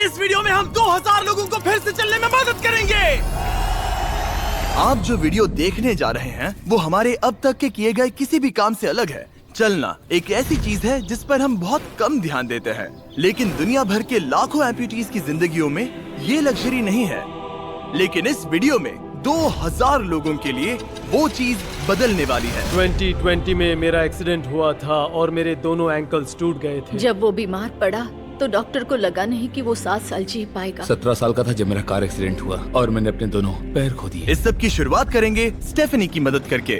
इस वीडियो में हम 2000 लोगों को फिर से चलने में मदद करेंगे। आप जो वीडियो देखने जा रहे हैं वो हमारे अब तक के किए गए किसी भी काम से अलग है। चलना एक ऐसी चीज है जिस पर हम बहुत कम ध्यान देते हैं, लेकिन दुनिया भर के लाखों एम्पुटीज की जिंदगियों में ये लग्जरी नहीं है। लेकिन इस वीडियो में 2000 लोगों के लिए वो चीज बदलने वाली है। 2020 में मेरा एक्सीडेंट हुआ था और मेरे दोनों एंकल्स टूट गए थे। जब वो बीमार पड़ा तो डॉक्टर को लगा नहीं कि वो 7 साल जी पाएगा। 17 साल का था जब मेरा कार एक्सीडेंट हुआ और मैंने अपने दोनों पैर खो दिए। इस सब की शुरुआत करेंगे स्टेफनी की मदद करके।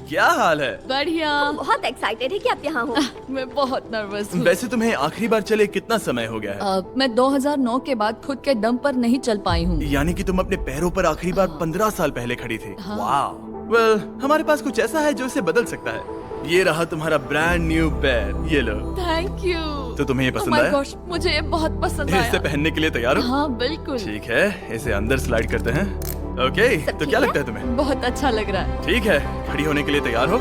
क्या हाल है? बढ़िया। बहुत एक्साइटेड है कि आप यहाँ हो। मैं बहुत नर्वस हूँ। वैसे तुम्हें आखिरी बार चले कितना समय हो गया है? मैं 2009 के बाद खुद के दम पर नहीं चल पाई हूँ। यानी कि तुम अपने पैरों पर आखिरी बार 15 साल पहले खड़ी थी। वाह। वेल, हमारे पास कुछ ऐसा है जो इसे बदल सकता है। ये रहा तुम्हारा ब्रांड न्यू पैर, ये लो। Thank you. तो तुम्हें ये पसंद Oh my आया? gosh, मुझे ये बहुत पसंद आया। इसे पहनने के लिए तैयार हो? हाँ बिल्कुल। ठीक है, इसे अंदर स्लाइड करते हैं। ओके, तो क्या लगता है तुम्हें? बहुत अच्छा लग रहा है। ठीक है, खड़ी होने के लिए तैयार हो?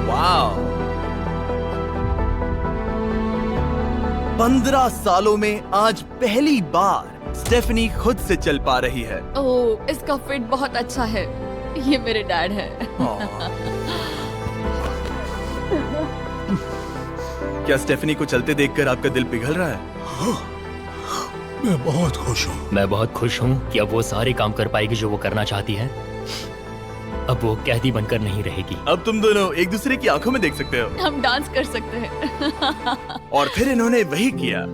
वाह। 15 सालों में आज पहली बार स्टेफनी खुद से चल पा रही है। ओह, इसका फिट बहुत अच्छा है। ये मेरे डैड है। क्या स्टेफनी को चलते देखकर आपका दिल पिघल रहा है? मैं बहुत खुश हूँ। मैं बहुत खुश हूँ कि अब वो सारे काम कर पाएगी जो वो करना चाहती है। अब वो कैदी बनकर नहीं रहेगी। अब तुम दोनों एक दूसरे की आंखों में देख सकते हो। हम डांस कर सकते हैं। और फिर इन्होंने वही किया।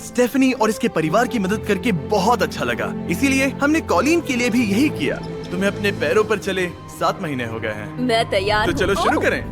स्टेफनी और इसके परिवार की मदद करके बहुत अच्छा लगा, इसीलिए हमने कॉलिन के लिए भी यही किया। तुम्हें अपने पैरों पर चले 7 महीने हो गए हैं। मैं तैयार तो चलो शुरू करें।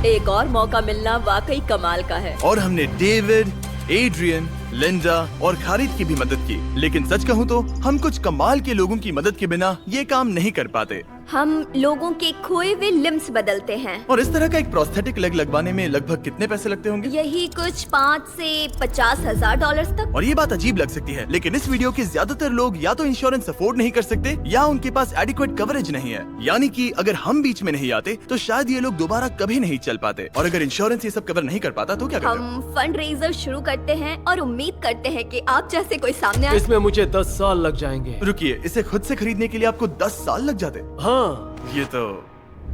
एक और मौका मिलना वाकई कमाल का है। और हमने डेविड, एड्रियन, लिंडा और खालिद की भी मदद की। लेकिन सच कहूँ तो हम कुछ कमाल के लोगों की मदद के बिना ये काम नहीं कर पाते। हम लोगों के खोए हुए लिम्स बदलते हैं। और इस तरह का एक प्रोस्थेटिक लेग लगवाने में लगभग कितने पैसे लगते होंगे? यही कुछ 5 से 50 हजार डॉलर्स तक। और ये बात अजीब लग सकती है, लेकिन इस वीडियो के ज्यादातर लोग या तो इंश्योरेंस अफोर्ड नहीं कर सकते या उनके पास एडिक्वेट कवरेज नहीं है। यानी कि अगर हम बीच में नहीं आते तो शायद ये लोग दोबारा कभी नहीं चल पाते। और अगर इंश्योरेंस ये सब कवर नहीं कर पाता तो क्या करते? हम फंड रेजर शुरू करते हैं और उम्मीद करते हैं कि आप जैसे कोई सामने आए। इसमें मुझे 10 साल लग जाएंगे। रुकिए, इसे खुद से खरीदने के लिए आपको 10 साल लग जाते? हाँ। ये तो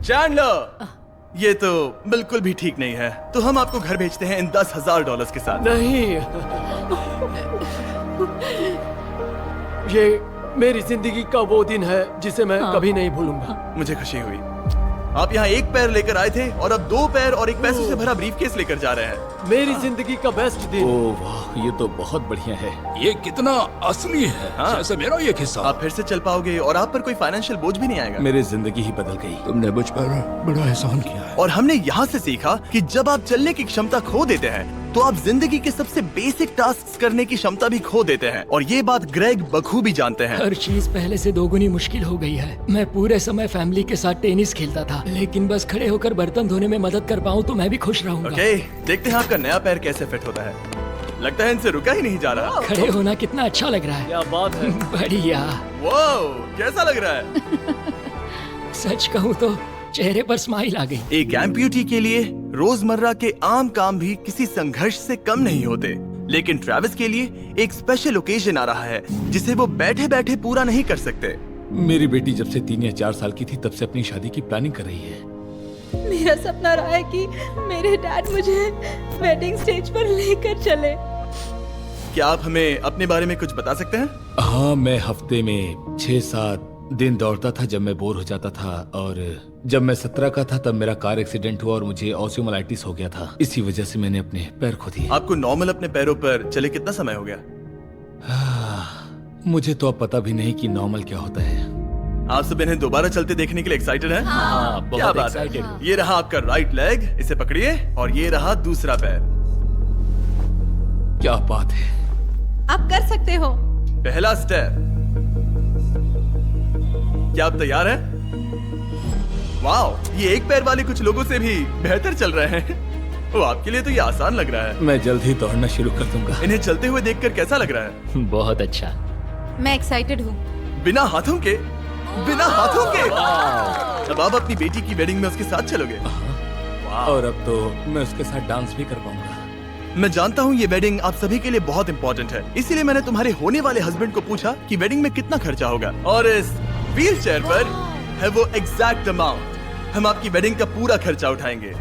चैंडलर, ये तो बिल्कुल भी ठीक नहीं है। तो हम आपको घर भेजते हैं इन $10,000 के साथ। नहीं, ये मेरी जिंदगी का वो दिन है जिसे मैं कभी नहीं भूलूंगा। मुझे खुशी हुई। आप यहाँ एक पैर लेकर आए थे और अब 2 पैर और एक पैसों से भरा ब्रीफकेस लेकर जा रहे हैं। मेरी जिंदगी का बेस्ट दिन। ओह वाह, ये तो बहुत बढ़िया है। ये कितना असली है। हाँ। जैसे मेरा ये किस्सा। आप फिर से चल पाओगे और आप पर कोई फाइनेंशियल बोझ भी नहीं आएगा। मेरी जिंदगी ही बदल गई। तुमने मुझ पर बड़ा एहसान किया है। और हमने यहाँ से सीखा कि जब आप चलने की क्षमता खो देते हैं तो आप जिंदगी के सबसे बेसिक टास्क करने की क्षमता भी खो देते हैं। और ये बात ग्रेग बखूबी जानते हैं। हर चीज पहले से दोगुनी मुश्किल हो गई है। मैं पूरे समय फैमिली के साथ टेनिस खेलता था, लेकिन बस खड़े होकर बर्तन धोने में मदद कर पाऊँ तो मैं भी खुश रहूंगा। ओके, देखते हैं आपका नया पैर कैसे फिट होता है। लगता है इनसे रुका ही नहीं जा रहा। खड़े होना कितना अच्छा लग रहा है। क्या बात है। बढ़िया। वाओ, कैसा लग रहा है? सच कहूँ तो चेहरे पर स्माइल आ गई। एक एम्प्यूटी के लिए रोजमर्रा के आम काम भी किसी संघर्ष से कम नहीं होते, लेकिन ट्रेविस के लिए एक स्पेशल ओकेजन आ रहा है जिसे वो बैठे बैठे पूरा नहीं कर सकते। मेरी बेटी जब से 3 या 4 साल की थी तब से अपनी शादी की प्लानिंग कर रही है। मेरा सपना रहा है कि मेरे डैड मुझे वेडिंग स्टेज पर लेकर चले। क्या आप हमें अपने बारे में कुछ बता सकते हैं? हाँ, मैं हफ्ते में 6-7 दिन दौड़ता था जब मैं बोर हो जाता था। और जब मैं 17 का था तब मेरा कार एक्सीडेंट हुआ और मुझे ऑस्टियोमाइलाइटिस हो गया था। इसी वजह से मैंने अपने पैर खो दिए। आपको नॉर्मल अपने पैरों पर चले कितना समय हो गया? मुझे तो अब पता भी नहीं कि नॉर्मल क्या होता है। आप सब इन्हें दोबारा चलते देखने के लिए एक्साइटेड हैं? हाँ, क्या बहुत बात है। एक्साइटेड। ये रहा आपका राइट लेग, इसे पकड़िए। और ये रहा दूसरा पैर। क्या बात है। आप कर सकते हो। पहला स्टेप। क्या आप तैयार हैं? वाओ, ये एक पैर वाले कुछ लोगों से भी बेहतर चल रहे हैं। वो आपके लिए तो ये आसान लग रहा है। मैं जल्द ही दौड़ना शुरू कर दूंगा। इन्हें चलते हुए देखकर कैसा लग रहा है? बहुत अच्छा। मैं एक्साइटेड हूँ। बिना हाथों के? बिना हाथों के? अब आप अपनी बेटी की वेडिंग में उसके साथ चलोगे? और अब तो मैं उसके साथ डांस भी कर पाऊंगा। मैं जानता हूँ ये वेडिंग आप सभी के लिए बहुत इंपॉर्टेंट है, इसीलिए मैंने तुम्हारे होने वाले हस्बैंड को पूछा कि वेडिंग में कितना खर्चा होगा, और इस व्हील चेयर पर है वो एग्जैक्ट अमाउंट। हम आपकी वेडिंग का पूरा खर्चा उठाएंगे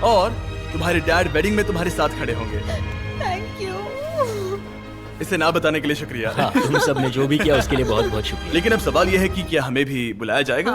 और तुम्हारे डैड वेडिंग में तुम्हारे साथ खड़े होंगे। Thank you. इसे ना बताने के लिए शुक्रिया। हाँ, तुम सब ने जो भी किया उसके लिए बहुत बहुत शुक्रिया। लेकिन अब सवाल यह है कि क्या हमें भी बुलाया जाएगा?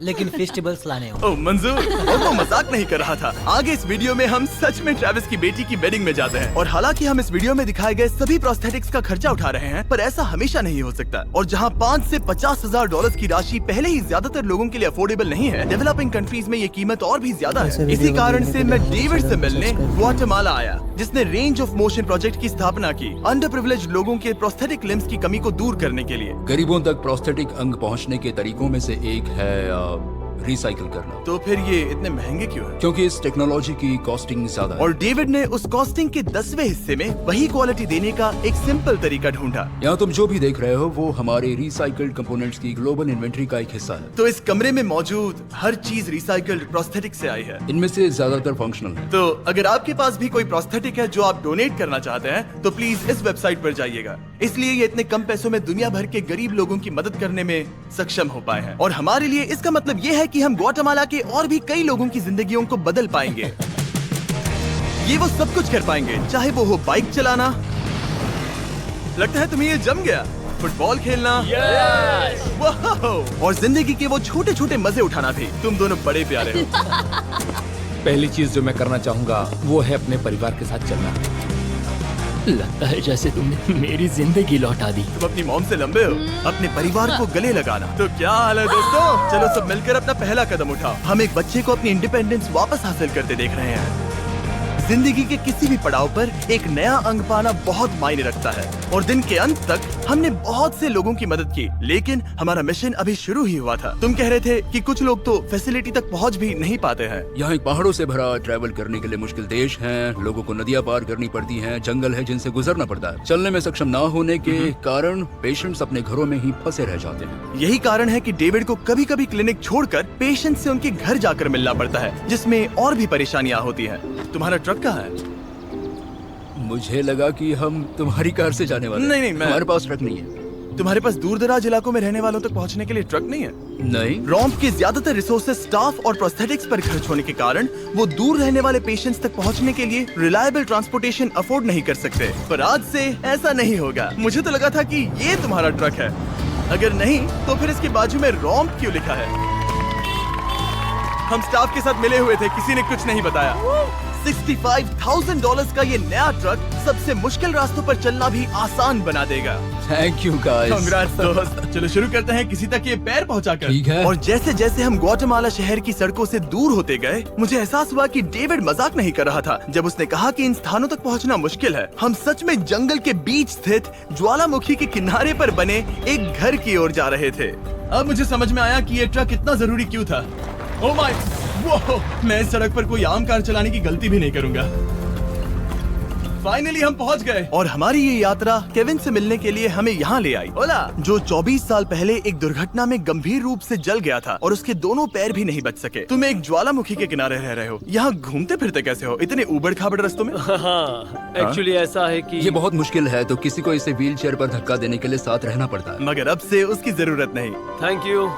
लेकिन फेस्टिवल्स लाने हो। ओह मंजूर, वो तो मजाक नहीं कर रहा था। आगे इस वीडियो में हम सच में ट्रेविस की बेटी की वेडिंग में जाते हैं, और हालांकि हम इस वीडियो में दिखाए गए सभी प्रोस्थेटिक्स का खर्चा उठा रहे हैं, पर ऐसा हमेशा नहीं हो सकता। और जहां 5 से 50,000 डॉलर की राशि पहले ही ज्यादातर लोगों के लिए अफोर्डेबल नहीं है, डेवलपिंग कंट्रीज में ये कीमत और भी ज्यादा है। इसी कारण से मैं डेविड से मिलने ग्वाटेमाला आया, जिसने रेंज ऑफ मोशन प्रोजेक्ट की स्थापना की अंडर प्रिविलेज्ड लोगों के प्रोस्थेटिक लिम्स की कमी को दूर करने के लिए। गरीबों तक प्रोस्थेटिक अंग पहुंचने के तरीकों में से एक है रिसाइकिल करना। तो फिर ये इतने महंगे क्यों है? क्योंकि इस टेक्नोलॉजी की कॉस्टिंग ज्यादा है। और डेविड ने उस कॉस्टिंग के 10वें हिस्से में वही क्वालिटी देने का एक सिंपल तरीका ढूंढा। यहाँ तुम जो भी देख रहे हो वो हमारे रिसाइकल्ड कंपोनेंट्स की ग्लोबल इन्वेंट्री का एक हिस्सा है। तो इस कमरे में मौजूद हर चीज रिसाइकल्ड प्रोस्थेटिक से आई है। इनमें से ज्यादातर फंक्शनल है। तो अगर आपके पास भी कोई प्रोस्थेटिक है जो आप डोनेट करना चाहते हैं, तो प्लीज इस वेबसाइट पर जाइएगा। इसलिए ये इतने कम पैसों में दुनिया भर के गरीब लोगों की मदद करने में सक्षम हो पाए हैं। और हमारे लिए इसका मतलब ये है कि हम ग्वाटेमाला के और भी कई लोगों की जिंदगियों को बदल पाएंगे। ये वो सब कुछ कर पाएंगे, चाहे वो हो बाइक चलाना, लगता है तुम्हें ये जम गया, फुटबॉल खेलना, वाओ, और जिंदगी के वो छोटे छोटे मजे उठाना भी। तुम दोनों बड़े प्यारे हो। पहली चीज जो मैं करना चाहूंगा वो है अपने परिवार के साथ चलना। लगता है जैसे तुमने मेरी जिंदगी लौटा दी। तुम अपनी मॉम से लंबे हो, अपने परिवार को गले लगाना। तो क्या हाल है दोस्तों? चलो सब मिलकर अपना पहला कदम उठाओ। हम एक बच्चे को अपनी इंडिपेंडेंस वापस हासिल करते देख रहे हैं। जिंदगी के किसी भी पड़ाव पर एक नया अंग पाना बहुत मायने रखता है, और दिन के अंत तक हमने बहुत से लोगों की मदद की, लेकिन हमारा मिशन अभी शुरू ही हुआ था। तुम कह रहे थे कि कुछ लोग तो फैसिलिटी तक पहुंच भी नहीं पाते हैं। यहाँ एक पहाड़ों से भरा ट्रैवल करने के लिए मुश्किल देश है, लोगों को नदियाँ पार करनी पड़ती हैं, जंगल है जिनसे गुजरना पड़ता है। चलने में सक्षम ना होने के कारण पेशेंट्स अपने घरों में ही फंसे रह जाते हैं। यही कारण है कि डेविड को कभी कभी क्लिनिक छोड़कर पेशेंट से उनके घर जाकर मिलना पड़ता है, जिसमें और भी परेशानियां होती हैं। तुम्हारा ट्रक कहाँ है? मुझे लगा कि हम तुम्हारी कार से जाने वाले। नहीं, हमारे पास ट्रक नहीं है। तुम्हारे पास दूर दराज इलाकों में रहने वालों तक पहुंचने के लिए ट्रक नहीं है? नहीं। रॉम्प के ज्यादातर रिसोर्सेज स्टाफ और प्रोस्थेटिक्स पर खर्च होने के कारण वो दूर रहने वाले पेशेंट्स तक पहुंचने के लिए रिलायबल ट्रांसपोर्टेशन अफोर्ड नहीं कर सकते। पर आज से ऐसा नहीं होगा। मुझे तो लगा था कि ये तुम्हारा ट्रक है। अगर नहीं तो फिर इसके बाजू में रॉम्प क्यों लिखा है? हम स्टाफ के साथ मिले हुए थे, किसी ने कुछ नहीं बताया। $65,000 का ये नया ट्रक सबसे मुश्किल रास्तों पर चलना भी आसान बना देगा। Thank you guys. कांग्रेट्स दोस्त। चलो शुरू करते हैं किसी तक ये पैर पहुंचाकर। ठीक है। और जैसे जैसे हम ग्वाटेमाला शहर की सड़कों से दूर होते गए, मुझे एहसास हुआ कि डेविड मजाक नहीं कर रहा था जब उसने कहा कि इन स्थानों तक पहुंचना मुश्किल है। हम सच में जंगल के बीच स्थित ज्वालामुखी के किनारे पर बने एक घर की ओर जा रहे थे। अब मुझे समझ में आया कि ये ट्रक इतना जरूरी क्यों था। ओह माय, वो मैं इस सड़क पर कोई आम कार चलाने की गलती भी नहीं करूंगा। फाइनली हम पहुंच गए, और हमारी ये यात्रा केविन से मिलने के लिए हमें यहाँ ले आई। ओला, जो 24 साल पहले एक दुर्घटना में गंभीर रूप से जल गया था और उसके दोनों पैर भी नहीं बच सके। तुम एक ज्वालामुखी के किनारे रह रहे हो, यहाँ घूमते फिरते कैसे हो इतने उबड़ खाबड़ रास्तों में? हाँ, एक्चुअली ऐसा है कि ये बहुत मुश्किल है, तो किसी को इसे व्हील चेयर पर धक्का देने के लिए साथ रहना पड़ता है। मगर अब से उसकी जरूरत नहीं। Thank you.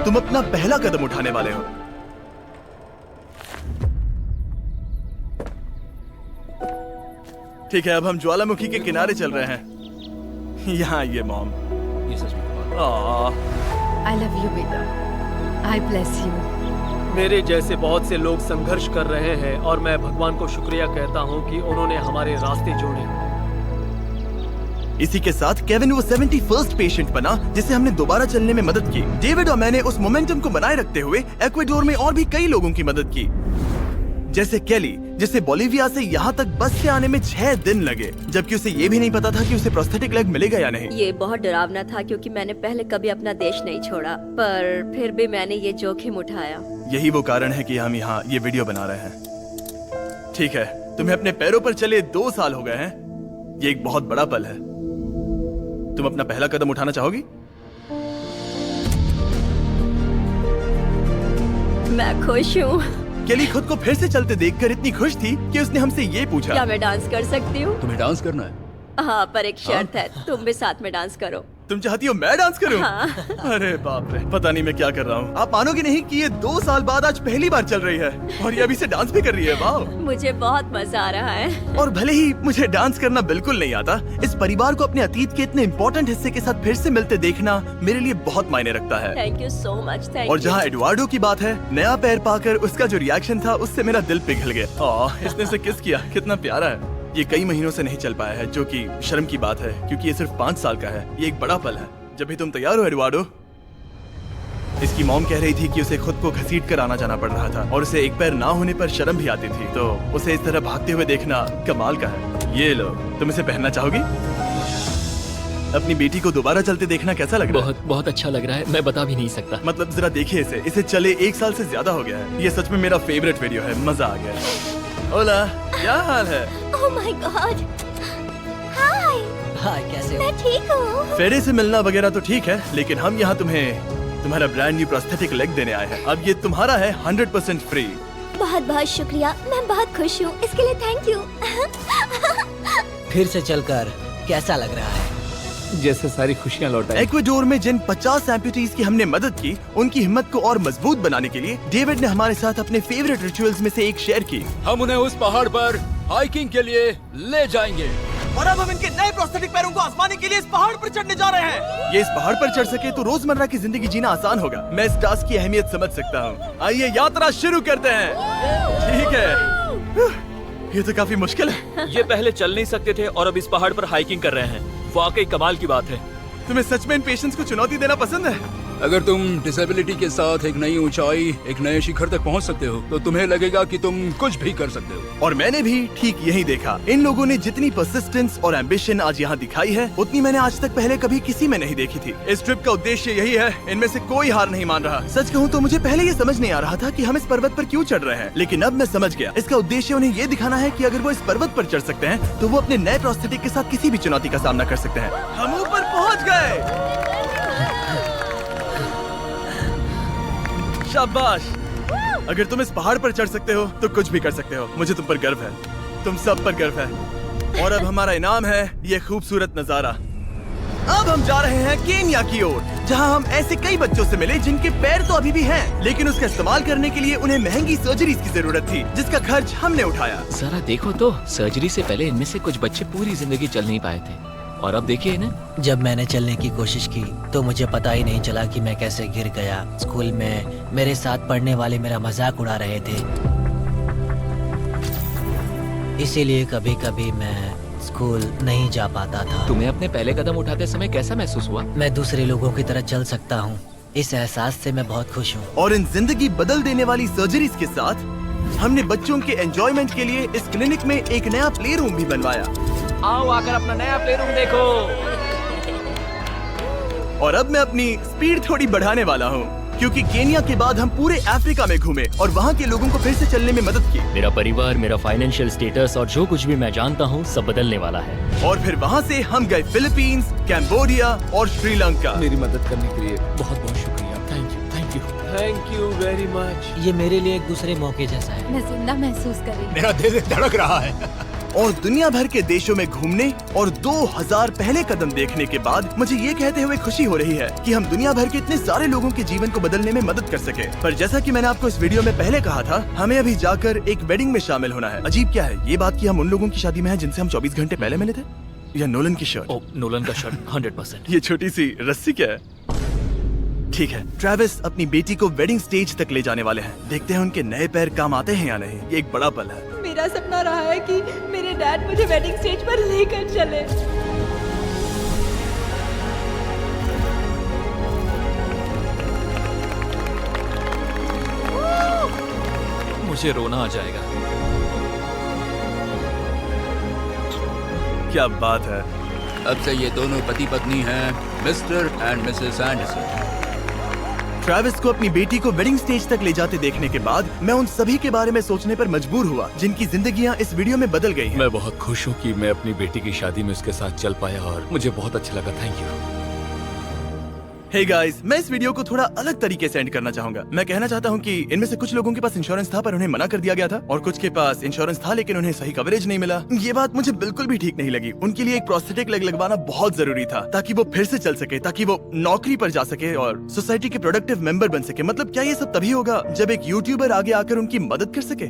तुम अपना पहला कदम उठाने वाले हो। ठीक है, अब हम ज्वालामुखी के किनारे चल रहे हैं। यहाँ ये मॉम। ये सच में I love you बेटा। I bless you। मेरे जैसे बहुत से लोग संघर्ष कर रहे हैं, और मैं भगवान को शुक्रिया कहता हूँ कि उन्होंने हमारे रास्ते जोड़े। इसी के साथ केविन वो 71st पेशेंट बना जिसे हमने दोबारा चलने में मदद की। डेविड और मैंने उस मोमेंटम को बनाए रखते हुए एक्वेडोर में और भी कई लोगों की मदद की, जैसे केली, जिसे बोलिविया से यहाँ तक बस से आने में 6 दिन लगे, जबकि उसे ये भी नहीं पता था कि उसे प्रोस्थेटिक लेग मिलेगा या नहीं। ये बहुत डरावना था क्योंकि मैंने पहले कभी अपना देश नहीं छोड़ा, पर फिर भी मैंने ये जोखिम उठाया। यही वो कारण है कि हम यहाँ ये वीडियो बना रहे हैं। ठीक है, तुम्हें अपने पैरों पर चले 2 साल हो गए हैं। ये एक बहुत बड़ा पल है। तुम अपना पहला कदम उठाना चाहोगी? मैं खुश हूँ। केली खुद को फिर से चलते देखकर इतनी खुश थी कि उसने हमसे ये पूछा, क्या मैं डांस कर सकती हूँ? तुम्हें डांस करना है? हाँ, पर एक शर्त है, तुम भी साथ में डांस करो। तुम चाहती हो मैं डांस करूं? हाँ। अरे बाप रे, पता नहीं मैं क्या कर रहा हूँ। आप मानोगे नहीं कि ये 2 साल बाद आज पहली बार चल रही है और ये अभी से डांस भी कर रही है। वाह! मुझे बहुत मजा आ रहा है। और भले ही मुझे डांस करना बिल्कुल नहीं आता, इस परिवार को अपने अतीत के इतने इम्पोर्टेंट हिस्से के साथ फिर से मिलते देखना मेरे लिए बहुत मायने रखता है। Thank you so much. Thank और यू। जहाँ एडवार्डो की बात है, नया पैर पाकर उसका जो रिएक्शन था उससे मेरा दिल पिघल गया। इसने उसे किस किया, कितना प्यारा है। ये कई महीनों से नहीं चल पाया है, जो कि शर्म की बात है क्योंकि ये सिर्फ 5 साल का है। ये एक बड़ा पल है। जब भी तुम तैयार हो एडवार्डो। इसकी मॉम कह रही थी कि उसे खुद को घसीट कर आना जाना पड़ रहा था और उसे एक पैर ना होने पर शर्म भी आती थी, तो उसे इस तरह भागते हुए देखना कमाल का है। ये लो, तुम इसे पहनना चाहोगी? अपनी बेटी को दोबारा चलते देखना कैसा लग रहा है? बहुत अच्छा लग रहा है, मैं बता भी नहीं सकता। मतलब जरा देखिए इसे चले 1 साल से ज्यादा हो गया है। ये सच में मेरा फेवरेट वीडियो है, मजा आ गया। ओला, क्या हाल है? Oh my God. हाय। हाय, कैसे हो? मैं ठीक हूँ। फेरे से मिलना वगैरह तो ठीक है, लेकिन हम यहाँ तुम्हें तुम्हारा ब्रांड न्यू प्रोस्थेटिक लेग देने आए हैं। अब ये तुम्हारा है 100% फ्री। बहुत बहुत शुक्रिया, मैं बहुत खुश हूँ, इसके लिए थैंक यू। फिर से चलकर कैसा लग रहा है? जैसे सारी खुशियाँ लौट आई। इक्वाडोर में जिन 50 एम्पुटीज की हमने मदद की, उनकी हिम्मत को और मजबूत बनाने के लिए डेविड ने हमारे साथ अपने फेवरेट रिचुअल्स में से एक शेयर की। हम उन्हें उस पहाड़ पर हाइकिंग के लिए ले जाएंगे। और अब हम इनके नए प्रोस्थेटिक पैरों को आजमाने के लिए इस पहाड़ पर चढ़ने जा रहे हैं। ये इस पहाड़ पर चढ़ सके तो रोजमर्रा की जिंदगी जीना आसान होगा। मैं इस टास्क की अहमियत समझ सकता हूँ। आइए यात्रा शुरू करते हैं। ठीक है, ये तो काफी मुश्किल है। ये पहले चल नहीं सकते थे और अब इस पहाड़ पर हाइकिंग कर रहे हैं। वाकई कमाल की बात है। तुम्हें सच में इन पेशेंट्स को चुनौती देना पसंद है? अगर तुम डिसेबिलिटी के साथ एक नई ऊंचाई, एक नए शिखर तक पहुंच सकते हो, तो तुम्हें लगेगा कि तुम कुछ भी कर सकते हो। और मैंने भी ठीक यही देखा। इन लोगों ने जितनी परसिस्टेंस और एम्बिशन आज यहाँ दिखाई है, उतनी मैंने आज तक पहले कभी किसी में नहीं देखी थी। इस ट्रिप का उद्देश्य यही है, इनमें से कोई हार नहीं मान रहा। सच कहूँ तो मुझे पहले ये समझ नहीं आ रहा था कि हम इस पर्वत पर क्यों चढ़ रहे हैं, लेकिन अब मैं समझ गया। इसका उद्देश्य उन्हें ये दिखाना है कि अगर वो इस पर्वत पर चढ़ सकते हैं, तो वो अपने नए प्रोस्थेटिक के साथ किसी भी चुनौती का सामना कर सकते हैं। हम ऊपर पहुँच गए। शाबाश! अगर तुम इस पहाड़ पर चढ़ सकते हो तो कुछ भी कर सकते हो। मुझे तुम पर गर्व है, तुम सब पर गर्व है। और अब हमारा इनाम है ये खूबसूरत नजारा। अब हम जा रहे हैं केन्या की ओर, जहां हम ऐसे कई बच्चों से मिले जिनके पैर तो अभी भी हैं, लेकिन उसका इस्तेमाल करने के लिए उन्हें महंगी सर्जरीज की जरूरत थी, जिसका खर्च हमने उठाया। जरा देखो तो, सर्जरी से पहले इनमें से कुछ बच्चे पूरी जिंदगी चल नहीं पाए थे, और अब देखिए इन्हें। जब मैंने चलने की कोशिश की तो मुझे पता ही नहीं चला कि मैं कैसे गिर गया। स्कूल में मेरे साथ पढ़ने वाले मेरा मजाक उड़ा रहे थे, इसीलिए कभी कभी मैं स्कूल नहीं जा पाता था। तुम्हें अपने पहले कदम उठाते समय कैसा महसूस हुआ? मैं दूसरे लोगों की तरह चल सकता हूँ, इस एहसास से मैं बहुत खुश हूँ। और इन जिंदगी बदल देने वाली सर्जरीज के साथ हमने बच्चों के एंजॉयमेंट के लिए इस क्लिनिक में एक नया प्ले रूम भी बनवाया। आओ आकर अपना नया प्ले रूम देखो। और अब मैं अपनी स्पीड थोड़ी बढ़ाने वाला हूँ, क्योंकि केन्या के बाद हम पूरे अफ्रीका में घूमे और वहाँ के लोगों को फिर से चलने में मदद की। मेरा परिवार, मेरा फाइनेंशियल स्टेटस और जो कुछ भी मैं जानता हूँ सब बदलने वाला है। और फिर वहाँ से हम गए फिलीपींस, कैम्बोडिया और श्रीलंका। मेरी मदद करने के लिए बहुत बहुत शुक्रिया। Thank you, thank you, thank you very much. ये मेरे लिए एक दूसरे मौके जैसा है। मैं जिंदा महसूस कर रही हूँ। मेरा दिल धड़क रहा है। और दुनिया भर के देशों में घूमने और 2000 पहले कदम देखने के बाद मुझे ये कहते हुए खुशी हो रही है कि हम दुनिया भर के इतने सारे लोगों के जीवन को बदलने में मदद कर सके। पर जैसा कि मैंने आपको इस वीडियो में पहले कहा था, हमें अभी जाकर एक वेडिंग में शामिल होना है। अजीब क्या है ये बात कि हम उन लोगों की शादी में हैं जिनसे हम 24 घंटे पहले मिले थे। या नोलन की शर्ट। ओ, नोलन का शर्ट 100%। ये छोटी सी रस्सी क्या है? ठीक है, ट्रेविस अपनी बेटी को वेडिंग स्टेज तक ले जाने वाले हैं। देखते हैं उनके नए पैर काम आते हैं या नहीं। ये एक बड़ा पल है। मेरा सपना रहा है कि मेरे डैड मुझे वेडिंग स्टेज पर लेकर चले। मुझे रोना आ जाएगा। क्या बात है। अब से ये दोनों पति पत्नी हैं, mister and Mrs Anderson. Travis को अपनी बेटी को वेडिंग स्टेज तक ले जाते देखने के बाद मैं उन सभी के बारे में सोचने पर मजबूर हुआ जिनकी जिंदगियां इस वीडियो में बदल गई हैं। मैं बहुत खुश हूँ कि मैं अपनी बेटी की शादी में उसके साथ चल पाया और मुझे बहुत अच्छा लगा। Thank you. हे गाइस, मैं इस वीडियो को थोड़ा अलग तरीके से एंड करना चाहूंगा। मैं कहना चाहता हूँ कि इनमें से कुछ लोगों के पास इंश्योरेंस था पर उन्हें मना कर दिया गया था, और कुछ के पास इंश्योरेंस था लेकिन उन्हें सही कवरेज नहीं मिला। ये बात मुझे बिल्कुल भी ठीक नहीं लगी। उनके लिए एक प्रोस्थेटिक लेग लगवाना बहुत जरूरी था ताकि वो फिर से चल सके, ताकि वो नौकरी पर जा सके और सोसाइटी के प्रोडक्टिव मेंबर बन सके। मतलब क्या ये सब तभी होगा जब एक यूट्यूबर आगे आकर उनकी मदद कर सके?